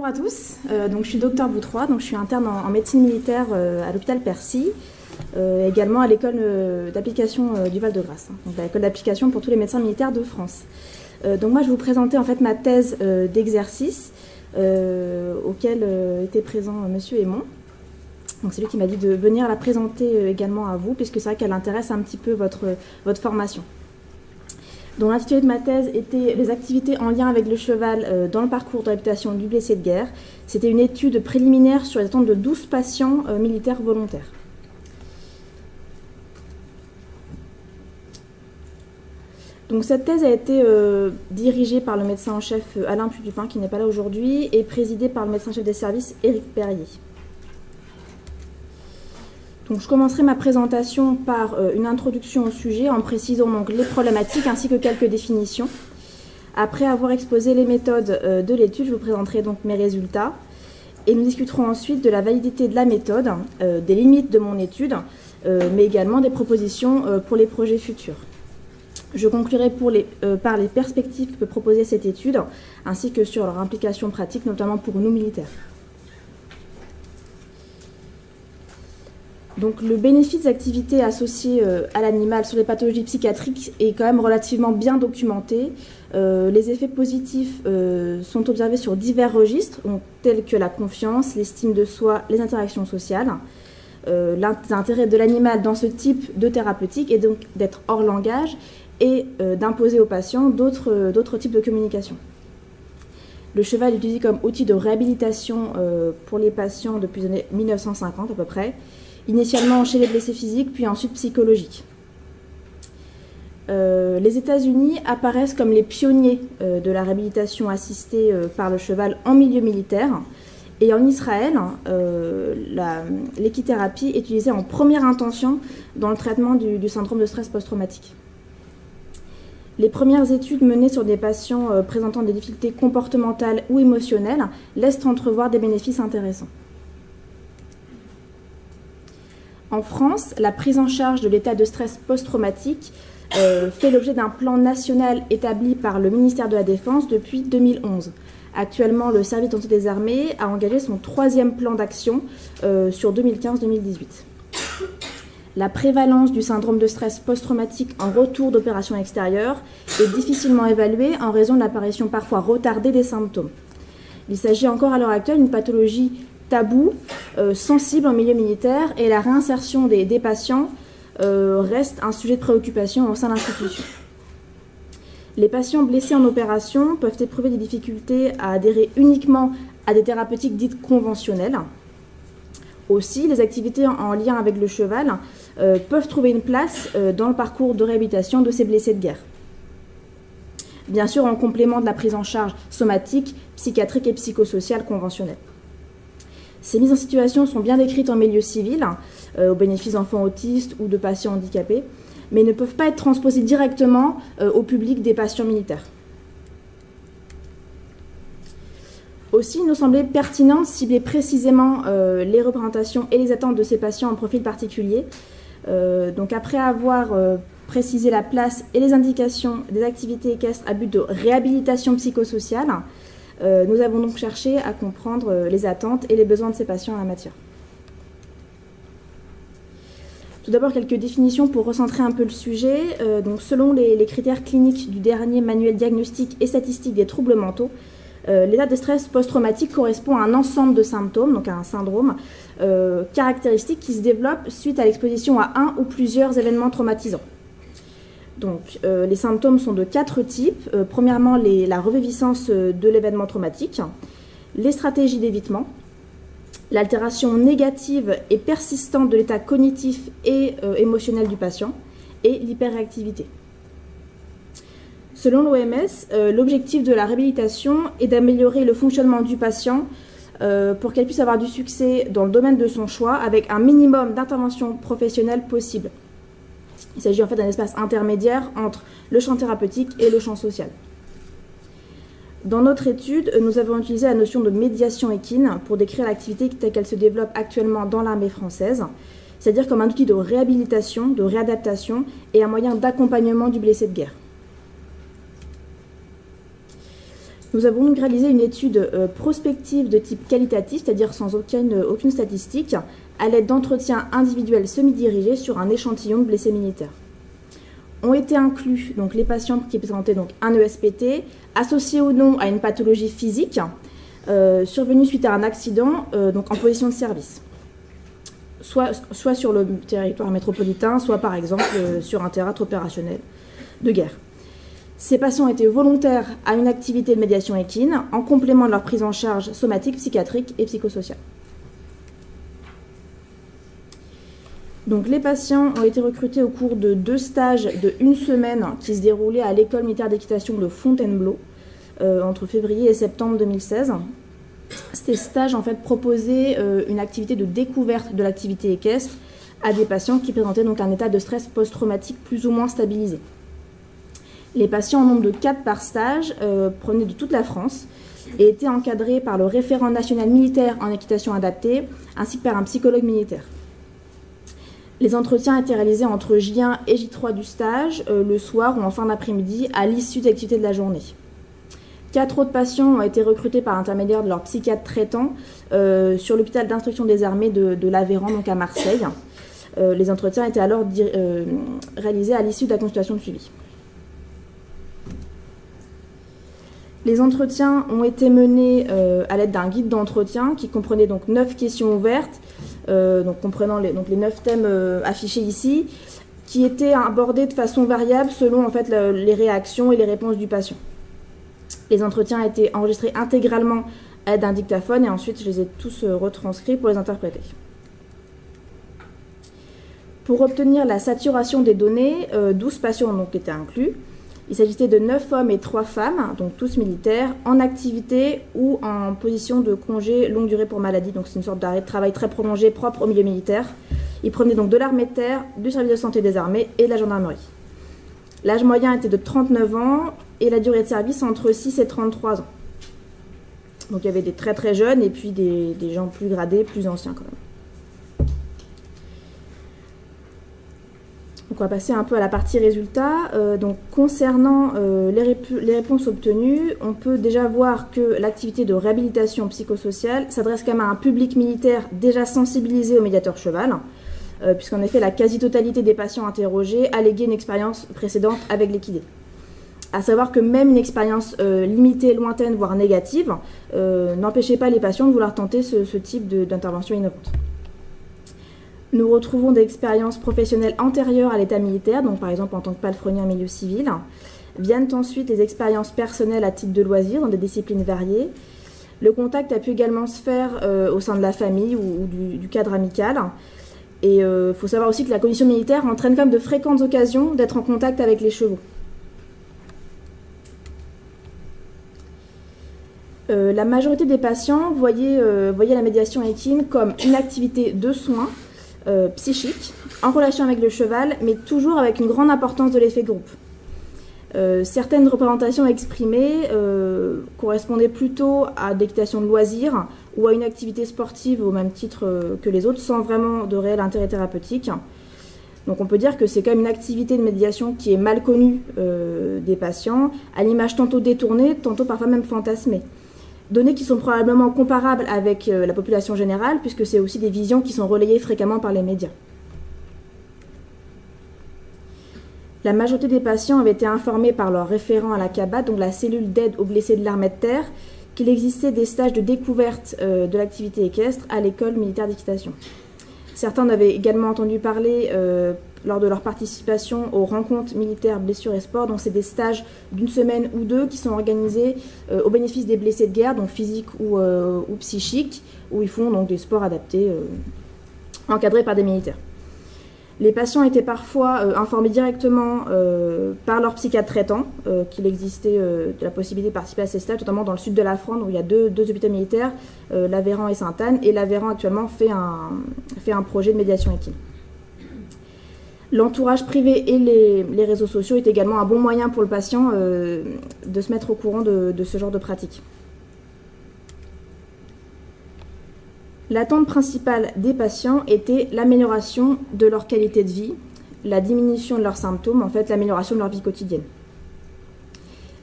Bonjour à tous, donc je suis docteur Boutroy, donc je suis interne en médecine militaire à l'hôpital Percy, également à l'école d'application du Val-de-Grâce, donc l'école d'application pour tous les médecins militaires de France. Donc moi je vais vous présenter en fait ma thèse d'exercice auquel était présent Monsieur Aymon. Donc c'est lui qui m'a dit de venir la présenter également à vous, puisque c'est vrai qu'elle intéresse un petit peu votre formation. Donc l'intitulé de ma thèse était « Les activités en lien avec le cheval dans le parcours de réhabilitation du blessé de guerre ». C'était une étude préliminaire sur les attentes de 12 patients militaires volontaires. Donc cette thèse a été dirigée par le médecin en chef Alain Pudupin, qui n'est pas là aujourd'hui, et présidée par le médecin chef des services Éric Perrier. Donc, je commencerai ma présentation par une introduction au sujet en précisant donc les problématiques ainsi que quelques définitions. Après avoir exposé les méthodes de l'étude, je vous présenterai donc mes résultats et nous discuterons ensuite de la validité de la méthode, des limites de mon étude, mais également des propositions pour les projets futurs. Je conclurai par les perspectives que peut proposer cette étude ainsi que sur leur implication pratique, notamment pour nous militaires. Donc le bénéfice des activités associées à l'animal sur les pathologies psychiatriques est quand même relativement bien documenté. Les effets positifs sont observés sur divers registres, tels que la confiance, l'estime de soi, les interactions sociales. L'intérêt de l'animal dans ce type de thérapeutique est donc d'être hors langage et d'imposer aux patients d'autres types de communication. Le cheval est utilisé comme outil de réhabilitation pour les patients depuis les années 1950 à peu près. Initialement chez les blessés physiques, puis ensuite psychologiques. Les États-Unis apparaissent comme les pionniers de la réhabilitation assistée par le cheval en milieu militaire. Et en Israël, l'équithérapie est utilisée en première intention dans le traitement du syndrome de stress post-traumatique. Les premières études menées sur des patients présentant des difficultés comportementales ou émotionnelles laissent entrevoir des bénéfices intéressants. En France, la prise en charge de l'état de stress post-traumatique fait l'objet d'un plan national établi par le ministère de la Défense depuis 2011. Actuellement, le service de santé des armées a engagé son 3e plan d'action sur 2015-2018. La prévalence du syndrome de stress post-traumatique en retour d'opération extérieure est difficilement évaluée en raison de l'apparition parfois retardée des symptômes. Il s'agit encore à l'heure actuelle d'une pathologie tabou, sensible en milieu militaire, et la réinsertion des patients reste un sujet de préoccupation au sein de l'institution. Les patients blessés en opération peuvent éprouver des difficultés à adhérer uniquement à des thérapeutiques dites conventionnelles. Aussi, les activités en lien avec le cheval peuvent trouver une place dans le parcours de réhabilitation de ces blessés de guerre. Bien sûr, en complément de la prise en charge somatique, psychiatrique et psychosociale conventionnelle. Ces mises en situation sont bien décrites en milieu civil, au bénéfice d'enfants autistes ou de patients handicapés, mais ne peuvent pas être transposées directement au public des patients militaires. Aussi, il nous semblait pertinent de cibler précisément les représentations et les attentes de ces patients en profil particulier. Donc après avoir précisé la place et les indications des activités équestres à but de réhabilitation psychosociale, nous avons donc cherché à comprendre les attentes et les besoins de ces patients en la matière. Tout d'abord, quelques définitions pour recentrer un peu le sujet. Donc, selon les critères cliniques du dernier manuel diagnostique et statistique des troubles mentaux, l'état de stress post-traumatique correspond à un ensemble de symptômes, donc à un syndrome caractéristique qui se développe suite à l'exposition à un ou plusieurs événements traumatisants. Donc, les symptômes sont de 4 types. Premièrement, la reviviscence de l'événement traumatique, les stratégies d'évitement, l'altération négative et persistante de l'état cognitif et émotionnel du patient, et l'hyperréactivité. Selon l'OMS, l'objectif de la réhabilitation est d'améliorer le fonctionnement du patient pour qu'elle puisse avoir du succès dans le domaine de son choix avec un minimum d'intervention professionnelle possible. Il s'agit en fait d'un espace intermédiaire entre le champ thérapeutique et le champ social. Dans notre étude, nous avons utilisé la notion de médiation équine pour décrire l'activité telle qu'elle se développe actuellement dans l'armée française, c'est-à-dire comme un outil de réhabilitation, de réadaptation et un moyen d'accompagnement du blessé de guerre. Nous avons donc réalisé une étude prospective de type qualitatif, c'est-à-dire sans aucune statistique, à l'aide d'entretiens individuels semi-dirigés sur un échantillon de blessés militaires. Ont été inclus donc, les patients qui présentaient donc, un ESPT, associés ou non à une pathologie physique, survenue suite à un accident donc en position de service, soit sur le territoire métropolitain, soit par exemple sur un théâtre opérationnel de guerre. Ces patients étaient volontaires à une activité de médiation équine en complément de leur prise en charge somatique, psychiatrique et psychosociale. Donc, les patients ont été recrutés au cours de 2 stages de 1 semaine qui se déroulaient à l'école militaire d'équitation de Fontainebleau entre février et septembre 2016. Ces stages en fait, proposaient une activité de découverte de l'activité équestre à des patients qui présentaient donc un état de stress post-traumatique plus ou moins stabilisé. Les patients en nombre de 4 par stage provenaient de toute la France et étaient encadrés par le référent national militaire en équitation adaptée ainsi que par un psychologue militaire. Les entretiens étaient réalisés entre J1 et J3 du stage, le soir ou en fin d'après-midi, à l'issue des activités de la journée. 4 autres patients ont été recrutés par l'intermédiaire de leur psychiatre traitant sur l'hôpital d'instruction des armées de l'Aveyran, donc à Marseille. Les entretiens étaient alors réalisés à l'issue de la consultation de suivi. Les entretiens ont été menés à l'aide d'un guide d'entretien qui comprenait donc 9 questions ouvertes, donc comprenant les 9 thèmes affichés ici, qui étaient abordés de façon variable selon en fait, les réactions et les réponses du patient. Les entretiens étaient enregistrés intégralement à l'aide d'un dictaphone et ensuite je les ai tous retranscrits pour les interpréter. Pour obtenir la saturation des données, 12 patients donc étaient inclus. Il s'agissait de 9 hommes et 3 femmes, donc tous militaires, en activité ou en position de congé longue durée pour maladie. Donc c'est une sorte d'arrêt de travail très prolongé propre au milieu militaire. Ils provenaient donc de l'armée de terre, du service de santé des armées et de la gendarmerie. L'âge moyen était de 39 ans et la durée de service entre 6 et 33 ans. Donc il y avait des très très jeunes et puis des gens plus gradés, plus anciens quand même. Donc on va passer un peu à la partie résultats. Donc concernant les réponses obtenues, on peut déjà voir que l'activité de réhabilitation psychosociale s'adresse quand même à un public militaire déjà sensibilisé au médiateur cheval, puisqu'en effet la quasi-totalité des patients interrogés alléguaient une expérience précédente avec l'équidé. À savoir que même une expérience limitée, lointaine, voire négative, n'empêchait pas les patients de vouloir tenter ce type d'intervention innovante. Nous retrouvons des expériences professionnelles antérieures à l'état militaire, donc par exemple en tant que palefrenier en milieu civil. Viennent ensuite les expériences personnelles à titre de loisir dans des disciplines variées. Le contact a pu également se faire au sein de la famille ou du cadre amical. Et il faut savoir aussi que la condition militaire entraîne quand même de fréquentes occasions d'être en contact avec les chevaux. La majorité des patients voyaient la médiation équine comme une activité de soins psychique, en relation avec le cheval, mais toujours avec une grande importance de l'effet groupe. Certaines représentations exprimées correspondaient plutôt à d'équitation de loisirs ou à une activité sportive au même titre que les autres, sans vraiment de réel intérêt thérapeutique. Donc on peut dire que c'est quand même une activité de médiation qui est mal connue des patients, à l'image tantôt détournée, tantôt parfois même fantasmée. Données qui sont probablement comparables avec la population générale, puisque c'est aussi des visions qui sont relayées fréquemment par les médias. La majorité des patients avaient été informés par leur référent à la CABAT, donc la cellule d'aide aux blessés de l'armée de terre, qu'il existait des stages de découverte de l'activité équestre à l'école militaire d'équitation. Certains en avaient également entendu parler lors de leur participation aux rencontres militaires blessures et sport. Donc c'est des stages d'1 semaine ou 2 qui sont organisés au bénéfice des blessés de guerre, donc physiques ou psychiques, où ils font donc des sports adaptés encadrés par des militaires. Les patients étaient parfois informés directement par leur psychiatre traitant qu'il existait de la possibilité de participer à ces stages, notamment dans le sud de la France où il y a deux hôpitaux militaires, l'Aveyran et Sainte-Anne, et l'Aveyran actuellement fait un projet de médiation équine. L'entourage privé et les réseaux sociaux est également un bon moyen pour le patient de se mettre au courant de ce genre de pratique. L'attente principale des patients était l'amélioration de leur qualité de vie, la diminution de leurs symptômes, en fait l'amélioration de leur vie quotidienne.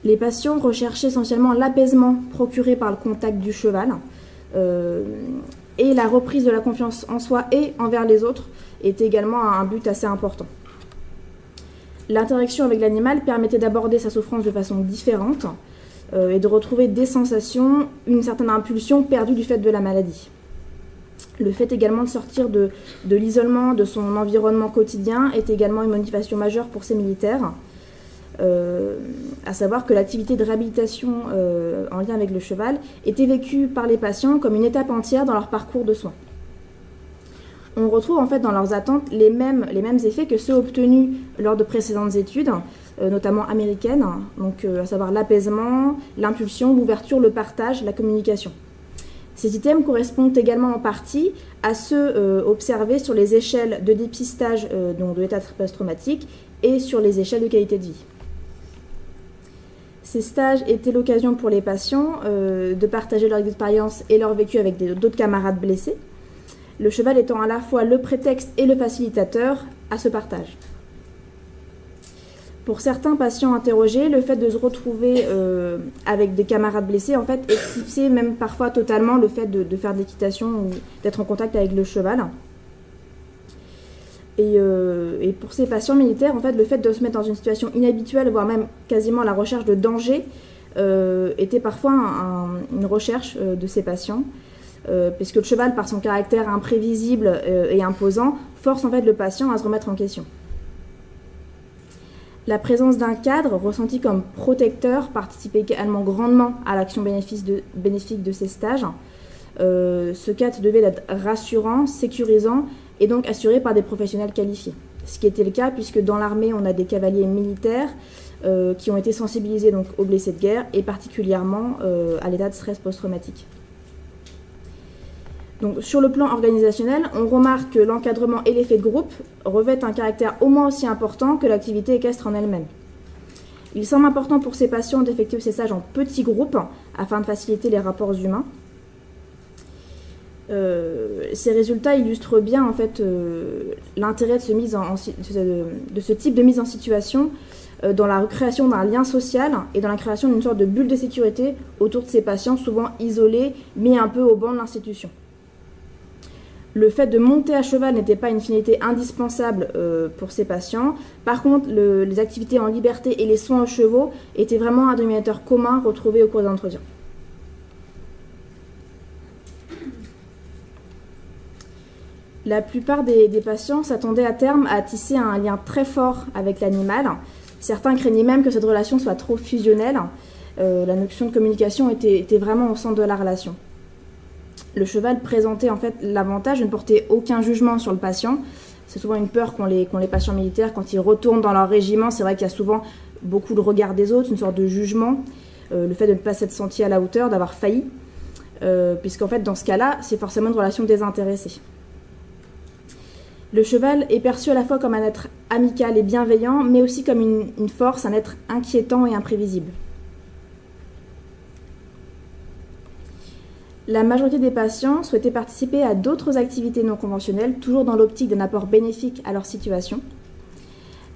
Les patients recherchaient essentiellement l'apaisement procuré par le contact du cheval et la reprise de la confiance en soi et envers les autres était également un but assez important. L'interaction avec l'animal permettait d'aborder sa souffrance de façon différente et de retrouver des sensations, une certaine impulsion perdue du fait de la maladie. Le fait également de sortir de l'isolement de son environnement quotidien est également une motivation majeure pour ces militaires, à savoir que l'activité de réhabilitation en lien avec le cheval était vécue par les patients comme une étape entière dans leur parcours de soins. On retrouve en fait dans leurs attentes les mêmes effets que ceux obtenus lors de précédentes études, notamment américaines, donc à savoir l'apaisement, l'impulsion, l'ouverture, le partage, la communication. Ces items correspondent également en partie à ceux observés sur les échelles de dépistage donc de l'état post-traumatique et sur les échelles de qualité de vie. Ces stages étaient l'occasion pour les patients de partager leur expérience et leur vécu avec d'autres camarades blessés, le cheval étant à la fois le prétexte et le facilitateur à ce partage. Pour certains patients interrogés, le fait de se retrouver avec des camarades blessés en fait, éclipsait même parfois totalement le fait de faire de l'équitation ou d'être en contact avec le cheval. Et pour ces patients militaires, en fait, le fait de se mettre dans une situation inhabituelle, voire même quasiment la recherche de danger, était parfois une recherche de ces patients. Puisque le cheval, par son caractère imprévisible et imposant, force en fait le patient à se remettre en question. La présence d'un cadre ressenti comme protecteur participait également grandement à l'action bénéfique de ces stages. Ce cadre devait être rassurant, sécurisant et donc assuré par des professionnels qualifiés. Ce qui était le cas puisque dans l'armée, on a des cavaliers militaires qui ont été sensibilisés donc, aux blessés de guerre et particulièrement à l'état de stress post-traumatique. Donc, sur le plan organisationnel, on remarque que l'encadrement et l'effet de groupe revêtent un caractère au moins aussi important que l'activité équestre en elle-même. Il semble important pour ces patients d'effectuer ces stages en petits groupes afin de faciliter les rapports humains. Ces résultats illustrent bien en fait, l'intérêt de ce type de mise en situation dans la recréation d'un lien social et dans la création d'une sorte de bulle de sécurité autour de ces patients souvent isolés, mis un peu au banc de l'institution. Le fait de monter à cheval n'était pas une finalité indispensable pour ces patients. Par contre, les activités en liberté et les soins aux chevaux étaient vraiment un dénominateur commun retrouvé au cours des entretiens. La plupart des patients s'attendaient à terme à tisser un lien très fort avec l'animal. Certains craignaient même que cette relation soit trop fusionnelle. La notion de communication était vraiment au centre de la relation. Le cheval présentait en fait l'avantage de ne porter aucun jugement sur le patient. C'est souvent une peur qu'ont les patients militaires quand ils retournent dans leur régiment. C'est vrai qu'il y a souvent beaucoup de regard des autres, une sorte de jugement, le fait de ne pas s'être senti à la hauteur, d'avoir failli, puisqu'en fait dans ce cas-là, c'est forcément une relation désintéressée. Le cheval est perçu à la fois comme un être amical et bienveillant, mais aussi comme une force, un être inquiétant et imprévisible. La majorité des patients souhaitaient participer à d'autres activités non conventionnelles, toujours dans l'optique d'un apport bénéfique à leur situation.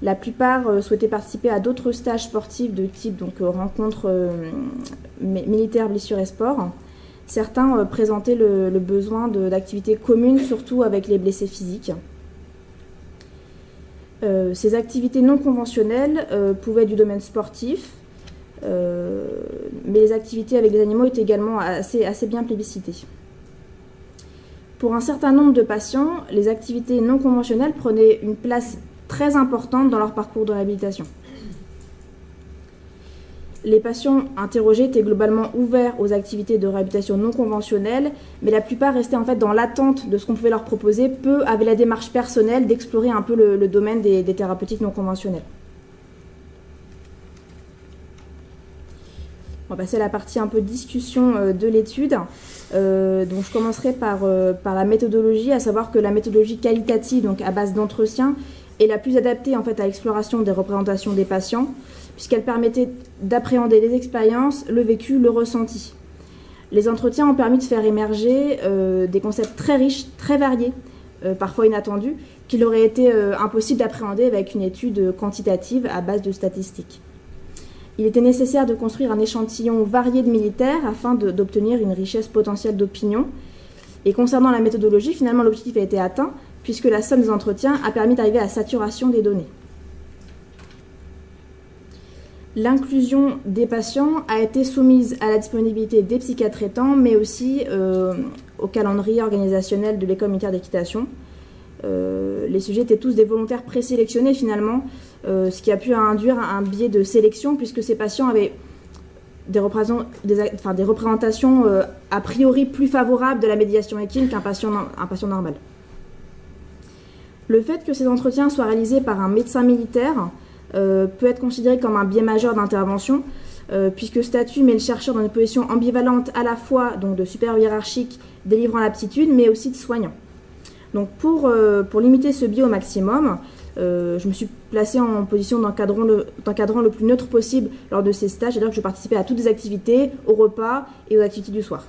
La plupart souhaitaient participer à d'autres stages sportifs de type rencontres militaires, blessures et sport. Certains présentaient le besoin d'activités communes, surtout avec les blessés physiques. Ces activités non conventionnelles pouvaient être du domaine sportif, mais les activités avec les animaux étaient également assez bien plébiscitées. Pour un certain nombre de patients, les activités non conventionnelles prenaient une place très importante dans leur parcours de réhabilitation. Les patients interrogés étaient globalement ouverts aux activités de réhabilitation non conventionnelles, mais la plupart restaient en fait dans l'attente de ce qu'on pouvait leur proposer. Peu avaient la démarche personnelle d'explorer un peu le domaine des thérapeutiques non conventionnelles. On va passer à la partie un peu discussion de l'étude. Donc je commencerai par la méthodologie, à savoir que la méthodologie qualitative, donc à base d'entretien, est la plus adaptée en fait à l'exploration des représentations des patients, puisqu'elle permettait d'appréhender les expériences, le vécu, le ressenti. Les entretiens ont permis de faire émerger des concepts très riches, très variés, parfois inattendus, qu'il aurait été impossible d'appréhender avec une étude quantitative à base de statistiques. Il était nécessaire de construire un échantillon varié de militaires afin d'obtenir une richesse potentielle d'opinion. Et concernant la méthodologie, finalement, l'objectif a été atteint, puisque la somme des entretiens a permis d'arriver à la saturation des données. L'inclusion des patients a été soumise à la disponibilité des psychiatres traitants, mais aussi au calendrier organisationnel de l'école militaire d'équitation. Les sujets étaient tous des volontaires présélectionnés finalement, ce qui a pu induire un biais de sélection, puisque ces patients avaient des représentations a priori plus favorables de la médiation équine qu'un patient normal. Le fait que ces entretiens soient réalisés par un médecin militaire peut être considéré comme un biais majeur d'intervention, puisque ce statut met le chercheur dans une position ambivalente à la fois donc, de supérieur hiérarchique délivrant l'aptitude, mais aussi de soignant. Donc pour limiter ce biais au maximum, je me suis placée en position d'encadrant le plus neutre possible lors de ces stages, c'est-à-dire que je participais à toutes les activités, aux repas et aux activités du soir.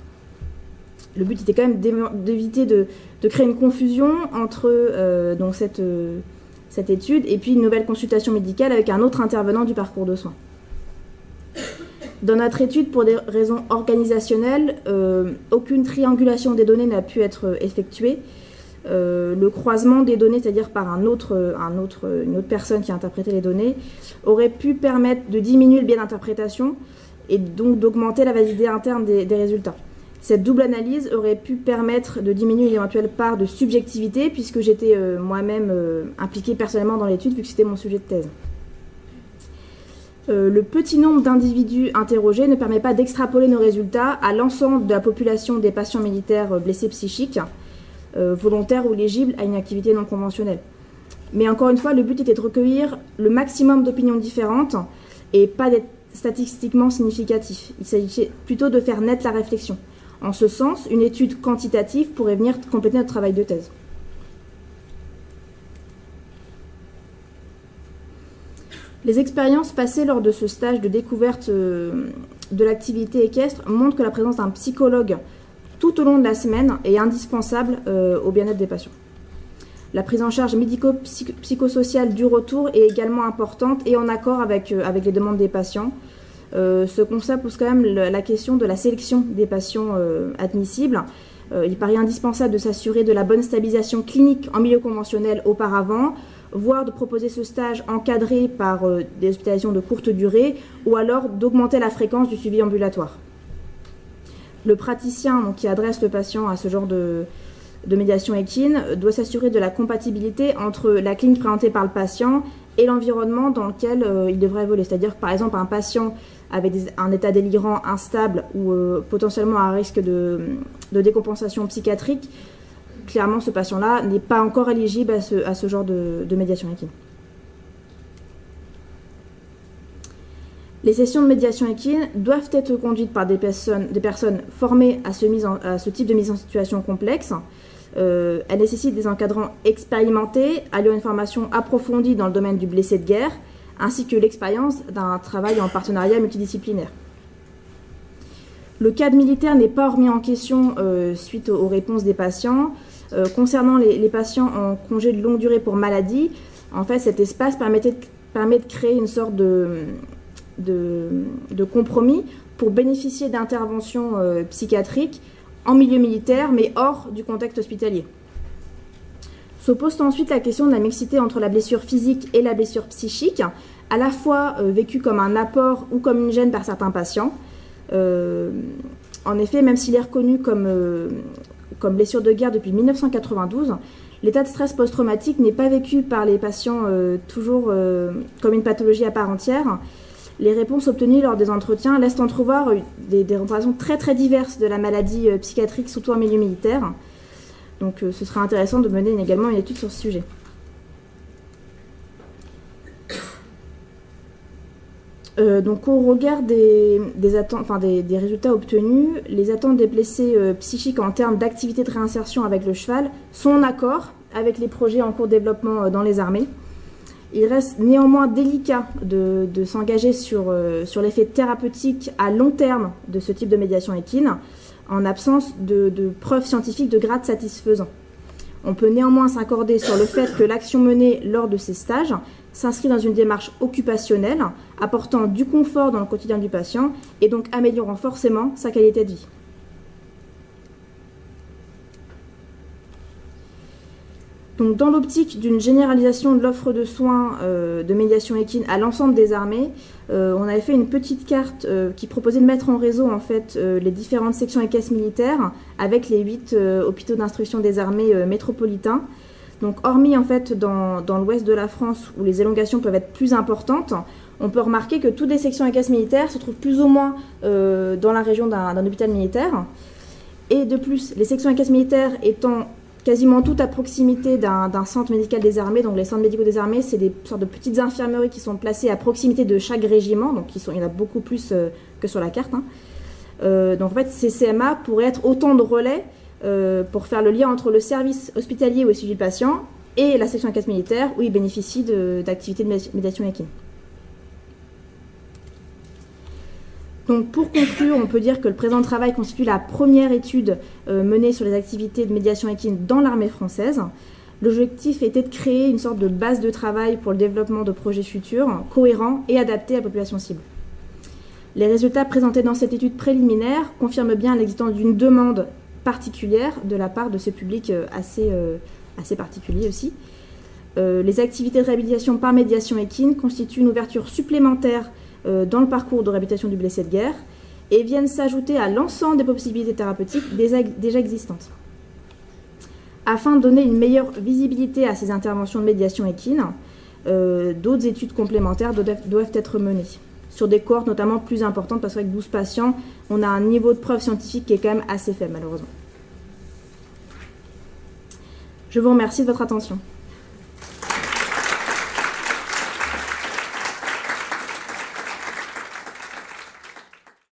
Le but était quand même d'éviter de créer une confusion entre donc cette étude et puis une nouvelle consultation médicale avec un autre intervenant du parcours de soins. Dans notre étude, pour des raisons organisationnelles, aucune triangulation des données n'a pu être effectuée. Le croisement des données, c'est-à-dire par une autre personne qui a interprété les données, aurait pu permettre de diminuer le biais d'interprétation et donc d'augmenter la validité interne des résultats. Cette double analyse aurait pu permettre de diminuer l'éventuelle part de subjectivité, puisque j'étais moi-même impliquée personnellement dans l'étude, vu que c'était mon sujet de thèse. Le petit nombre d'individus interrogés ne permet pas d'extrapoler nos résultats à l'ensemble de la population des patients militaires blessés psychiques, volontaires ou éligibles à une activité non conventionnelle. Mais encore une fois, le but était de recueillir le maximum d'opinions différentes et pas d'être statistiquement significatif. Il s'agissait plutôt de faire naître la réflexion. En ce sens, une étude quantitative pourrait venir compléter notre travail de thèse. Les expériences passées lors de ce stage de découverte de l'activité équestre montrent que la présence d'un psychologue tout au long de la semaine est indispensable au bien-être des patients. La prise en charge médico-psychosociale du retour est également importante et en accord avec les demandes des patients. Ce constat pose quand même la question de la sélection des patients admissibles. Il paraît indispensable de s'assurer de la bonne stabilisation clinique en milieu conventionnel auparavant, voire de proposer ce stage encadré par des hospitalisations de courte durée, ou alors d'augmenter la fréquence du suivi ambulatoire. Le praticien donc, qui adresse le patient à ce genre de médiation équine doit s'assurer de la compatibilité entre la clinique présentée par le patient et l'environnement dans lequel il devrait évoluer. C'est-à-dire que par exemple un patient avec un état délirant instable ou potentiellement à risque de décompensation psychiatrique, clairement ce patient-là n'est pas encore éligible à ce genre de médiation équine. Les sessions de médiation équine doivent être conduites par des personnes formées à ce type de mise en situation complexe. Elles nécessitent des encadrants expérimentés, alliant une formation approfondie dans le domaine du blessé de guerre, ainsi que l'expérience d'un travail en partenariat multidisciplinaire. Le cadre militaire n'est pas remis en question suite aux réponses des patients. Concernant les patients en congé de longue durée pour maladie, en fait, cet espace permet de créer une sorte de compromis pour bénéficier d'interventions psychiatriques en milieu militaire, mais hors du contexte hospitalier. S'oppose ensuite la question de la mixité entre la blessure physique et la blessure psychique, à la fois vécue comme un apport ou comme une gêne par certains patients. En effet, même s'il est reconnu comme blessure de guerre depuis 1992, l'état de stress post-traumatique n'est pas vécu par les patients toujours comme une pathologie à part entière. Les réponses obtenues lors des entretiens laissent entrevoir des représentations très très diverses de la maladie psychiatrique, surtout en milieu militaire. Donc ce sera intéressant de mener également une étude sur ce sujet. Donc au regard des résultats obtenus, les attentes des blessés psychiques en termes d'activité de réinsertion avec le cheval sont en accord avec les projets en cours de développement dans les armées. Il reste néanmoins délicat de s'engager sur l'effet thérapeutique à long terme de ce type de médiation équine, en absence de preuves scientifiques de grade satisfaisant. On peut néanmoins s'accorder sur le fait que l'action menée lors de ces stages s'inscrit dans une démarche occupationnelle, apportant du confort dans le quotidien du patient et donc améliorant forcément sa qualité de vie. Donc, dans l'optique d'une généralisation de l'offre de soins de médiation équine à l'ensemble des armées, on avait fait une petite carte qui proposait de mettre en réseau en fait, les différentes sections et caisses militaires avec les 8 hôpitaux d'instruction des armées métropolitains. Donc, hormis en fait, dans l'ouest de la France où les élongations peuvent être plus importantes, on peut remarquer que toutes les sections et caisses militaires se trouvent plus ou moins dans la région d'un hôpital militaire. Et de plus, les sections et caisses militaires étant quasiment toutes à proximité d'un centre médical des armées. Donc les centres médicaux des armées, c'est des sortes de petites infirmeries qui sont placées à proximité de chaque régiment. Donc il y en a beaucoup plus que sur la carte. Donc en fait, ces CMA pourraient être autant de relais pour faire le lien entre le service hospitalier où est suivi le patient et la section et caisse militaire où il bénéficie d'activités de médiation équine. Donc pour conclure, on peut dire que le présent travail constitue la première étude menée sur les activités de médiation équine dans l'armée française. L'objectif était de créer une sorte de base de travail pour le développement de projets futurs, cohérents et adaptés à la population cible. Les résultats présentés dans cette étude préliminaire confirment bien l'existence d'une demande particulière de la part de ce public assez particulier aussi. Les activités de réhabilitation par médiation équine constituent une ouverture supplémentaire dans le parcours de réhabilitation du blessé de guerre et viennent s'ajouter à l'ensemble des possibilités thérapeutiques déjà existantes. Afin de donner une meilleure visibilité à ces interventions de médiation équine, d'autres études complémentaires doivent être menées, sur des cohortes notamment plus importantes, parce qu'avec 12 patients, on a un niveau de preuve scientifique qui est quand même assez faible malheureusement. Je vous remercie de votre attention.